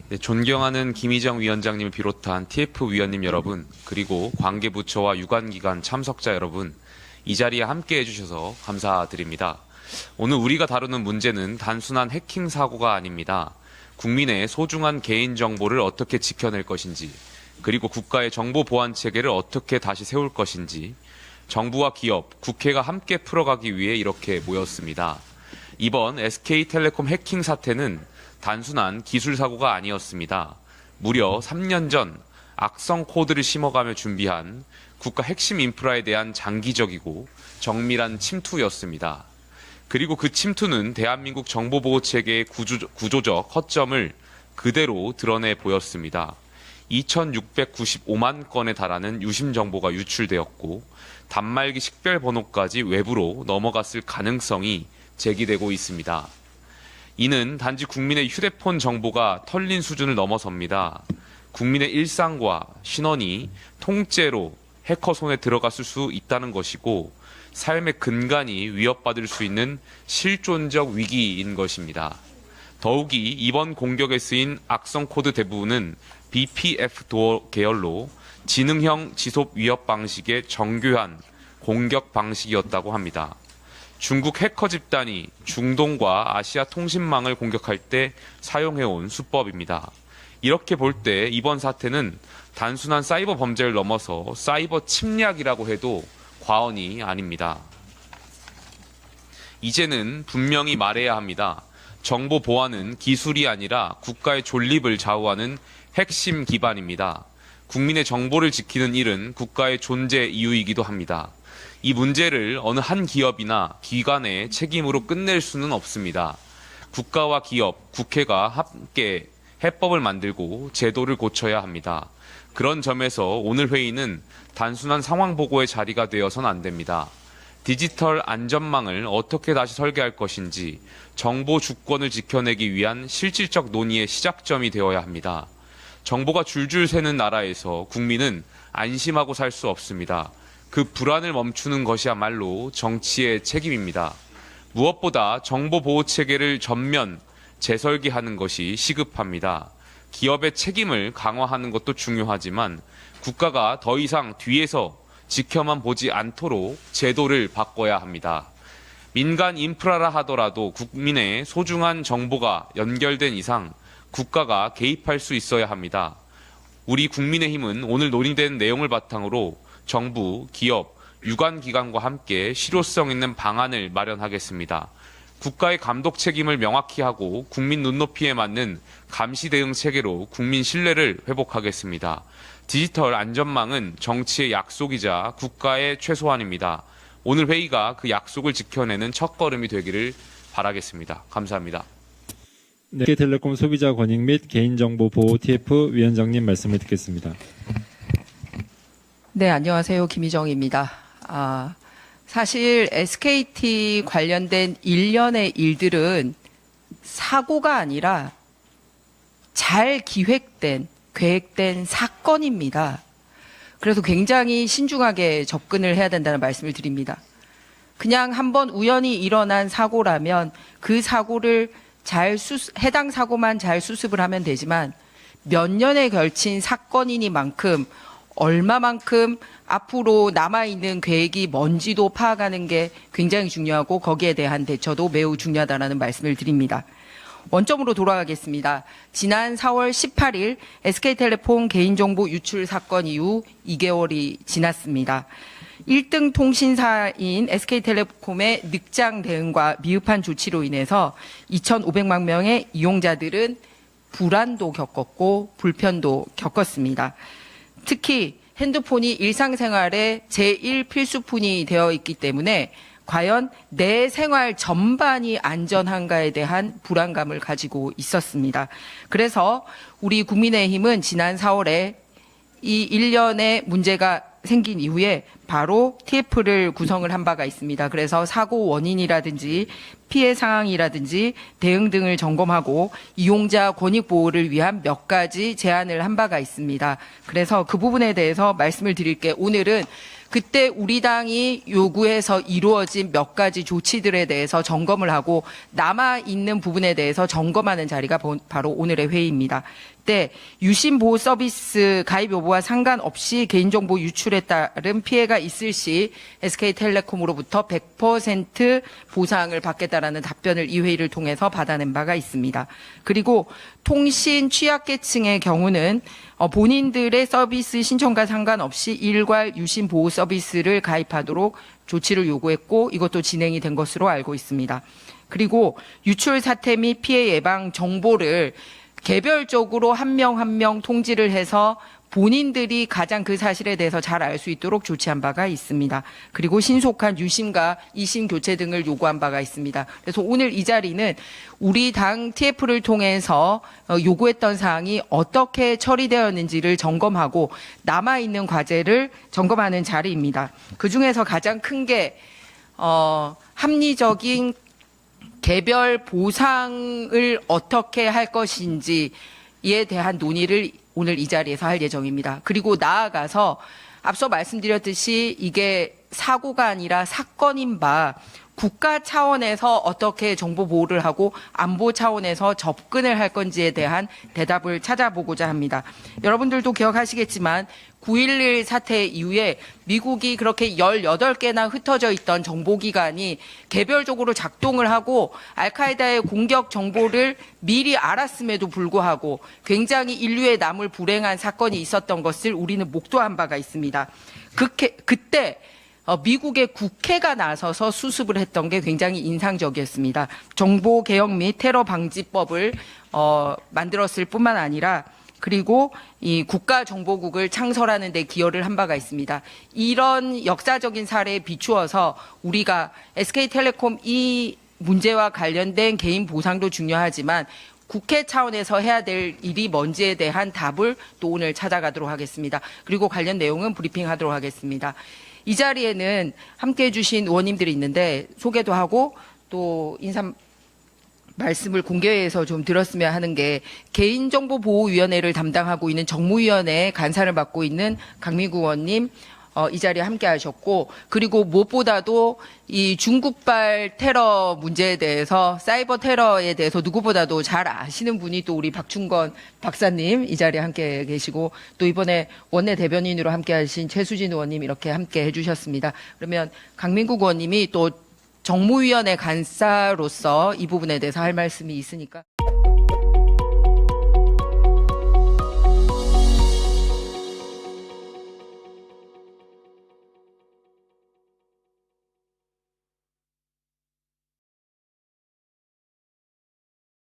네, 존경하는 김희정 위원장님을 비롯한 TF 위원님 여러분, 그리고 관계부처와 유관기관 참석자 여러분, 이 자리에 함께 해주셔서 감사드립니다. 오늘 우리가 다루는 문제는 단순한 해킹 사고가 아닙니다. 국민의 소중한 개인정보를 어떻게 지켜낼 것인지, 그리고 국가의 정보 보안 체계를 어떻게 다시 세울 것인지, 정부와 기업, 국회가 함께 풀어가기 위해 이렇게 모였습니다. 이번 SK텔레콤 해킹 사태는 단순한 기술 사고가 아니었습니다. 무려 3년 전 악성 코드를 심어가며 준비한 국가 핵심 인프라에 대한 장기적이고 정밀한 침투였습니다. 그리고 그 침투는 대한민국 정보보호체계의 구조적 허점을 그대로 드러내 보였습니다. 2,695만 건에 달하는 유심 정보가 유출되었고 단말기 식별 번호까지 외부로 넘어갔을 가능성이 제기되고 있습니다. 이는 단지 국민의 휴대폰 정보가 털린 수준을 넘어섭니다. 국민의 일상과 신원이 통째로 해커 손에 들어갔을 수 있다는 것이고 삶의 근간이 위협받을 수 있는 실존적 위기인 것입니다. 더욱이 이번 공격에 쓰인 악성 코드 대부분은 BPF 도어 계열로 지능형 지속 위협 방식의 정교한 공격 방식이었다고 합니다. 중국 해커 집단이 중동과 아시아 통신망을 공격할 때 사용해온 수법입니다. 이렇게 볼 때 이번 사태는 단순한 사이버 범죄를 넘어서 사이버 침략이라고 해도 과언이 아닙니다. 이제는 분명히 말해야 합니다. 정보 보안은 기술이 아니라 국가의 존립을 좌우하는 핵심 기반입니다. 국민의 정보를 지키는 일은 국가의 존재 이유이기도 합니다. 이 문제를 어느 한 기업이나 기관의 책임으로 끝낼 수는 없습니다. 국가와 기업, 국회가 함께 해법을 만들고 제도를 고쳐야 합니다. 그런 점에서 오늘 회의는 단순한 상황 보고의 자리가 되어선 안 됩니다. 디지털 안전망을 어떻게 다시 설계할 것인지 정보 주권을 지켜내기 위한 실질적 논의의 시작점이 되어야 합니다. 정보가 줄줄 새는 나라에서 국민은 안심하고 살 수 없습니다. 그 불안을 멈추는 것이야말로 정치의 책임입니다. 무엇보다 정보 보호 체계를 전면 재설계하는 것이 시급합니다. 기업의 책임을 강화하는 것도 중요하지만 국가가 더 이상 뒤에서 지켜만 보지 않도록 제도를 바꿔야 합니다. 민간 인프라라 하더라도 국민의 소중한 정보가 연결된 이상 국가가 개입할 수 있어야 합니다. 우리 국민의힘은 오늘 논의된 내용을 바탕으로 정부, 기업, 유관기관과 함께 실효성 있는 방안을 마련하겠습니다. 국가의 감독 책임을 명확히 하고 국민 눈높이에 맞는 감시 대응 체계로 국민 신뢰를 회복하겠습니다. 디지털 안전망은 정치의 약속이자 국가의 최소한입니다. 오늘 회의가 그 약속을 지켜내는 첫걸음이 되기를 바라겠습니다. 감사합니다. 네, SK텔레콤 소비자 권익 및 개인정보 보호 TF 위원장님 말씀을 듣겠습니다. 네, 안녕하세요. 김희정입니다. 사실 SKT 관련된 일련의 일들은 사고가 아니라 잘 기획된, 계획된 사건입니다. 그래서 굉장히 신중하게 접근을 해야 된다는 말씀을 드립니다. 그냥 한번 우연히 일어난 사고라면 그 사고를 해당 사고만 잘 수습을 하면 되지만 몇 년에 걸친 사건이니만큼 얼마만큼 앞으로 남아있는 계획이 뭔지도 파악하는 게 굉장히 중요하고 거기에 대한 대처도 매우 중요하다는 말씀을 드립니다. 원점으로 돌아가겠습니다. 지난 4월 18일 SK텔레콤 개인정보 유출 사건 이후 2개월이 지났습니다. 1등 통신사인 SK텔레콤의 늑장 대응과 미흡한 조치로 인해서 2,500만 명의 이용자들은 불안도 겪었고 불편도 겪었습니다. 특히 핸드폰이 일상생활의 제1 필수품이 되어 있기 때문에 과연 내 생활 전반이 안전한가에 대한 불안감을 가지고 있었습니다. 그래서 우리 국민의힘은 지난 4월에 이 일련의 문제가 생긴 이후에 바로 TF를 구성을 한 바가 있습니다. 그래서 사고 원인이라든지 피해 상황이라든지 대응 등을 점검하고 이용자 권익 보호를 위한 몇 가지 제안을 한 바가 있습니다. 그래서 그 부분에 대해서 말씀을 드릴게 오늘은 그때 우리 당이 요구해서 이루어진 몇 가지 조치들에 대해서 점검을 하고 남아있는 부분에 대해서 점검하는 자리가 바로 오늘의 회의입니다. 때 유심 보호 서비스 가입 여부와 상관없이 개인정보 유출에 따른 피해가 있을 시 SK텔레콤으로부터 100% 보상을 받겠다라는 답변을 이 회의를 통해서 받아낸 바가 있습니다. 그리고 통신 취약계층의 경우는 본인들의 서비스 신청과 상관없이 일괄 유심 보호 서비스를 가입하도록 조치를 요구했고 이것도 진행이 된 것으로 알고 있습니다. 그리고 유출 사태 및 피해 예방 정보를 개별적으로 한 명 한 명 통지를 해서 본인들이 가장 그 사실에 대해서 잘 알 수 있도록 조치한 바가 있습니다. 그리고 신속한 유심과 이심 교체 등을 요구한 바가 있습니다. 그래서 오늘 이 자리는 우리 당 TF를 통해서 요구했던 사항이 어떻게 처리되었는지를 점검하고 남아있는 과제를 점검하는 자리입니다. 그중에서 가장 큰 게 합리적인 개별 보상을 어떻게 할 것인지에 대한 논의를 오늘 이 자리에서 할 예정입니다. 그리고 나아가서 앞서 말씀드렸듯이 이게 사고가 아니라 사건인 바 국가 차원에서 어떻게 정보 보호를 하고 안보 차원에서 접근을 할 건지에 대한 대답을 찾아보고자 합니다. 여러분들도 기억하시겠지만 9.11 사태 이후에 미국이 그렇게 18개나 흩어져 있던 정보기관이 개별적으로 작동을 하고 알카에다의 공격 정보를 미리 알았음에도 불구하고 굉장히 인류의 남을 불행한 사건이 있었던 것을 우리는 목도한 바가 있습니다. 그때 미국의 국회가 나서서 수습을 했던 게 굉장히 인상적이었습니다. 정보개혁 및 테러 방지법을 만들었을 뿐만 아니라 그리고 이 국가정보국을 창설하는 데 기여를 한 바가 있습니다. 이런 역사적인 사례에 비추어서 우리가 SK텔레콤 이 문제와 관련된 개인 보상도 중요하지만 국회 차원에서 해야 될 일이 뭔지에 대한 답을 또 오늘 찾아가도록 하겠습니다. 그리고 관련 내용은 브리핑하도록 하겠습니다. 이 자리에는 함께해 주신 의원님들이 있는데 소개도 하고 또 인사 말씀을 공개해서 좀 들었으면 하는 게 개인정보보호위원회를 담당하고 있는 정무위원회 간사를 맡고 있는 강민구 의원님 이 자리에 함께 하셨고 그리고 무엇보다도 이 중국발 테러 문제에 대해서 사이버 테러에 대해서 누구보다도 잘 아시는 분이 또 우리 박충건 박사님 이 자리에 함께 계시고 또 이번에 원내 대변인으로 함께 하신 최수진 의원님 이렇게 함께 해주셨습니다. 그러면 강민구 의원님이 또 정무위원회 간사로서 이 부분에 대해서 할 말씀이 있으니까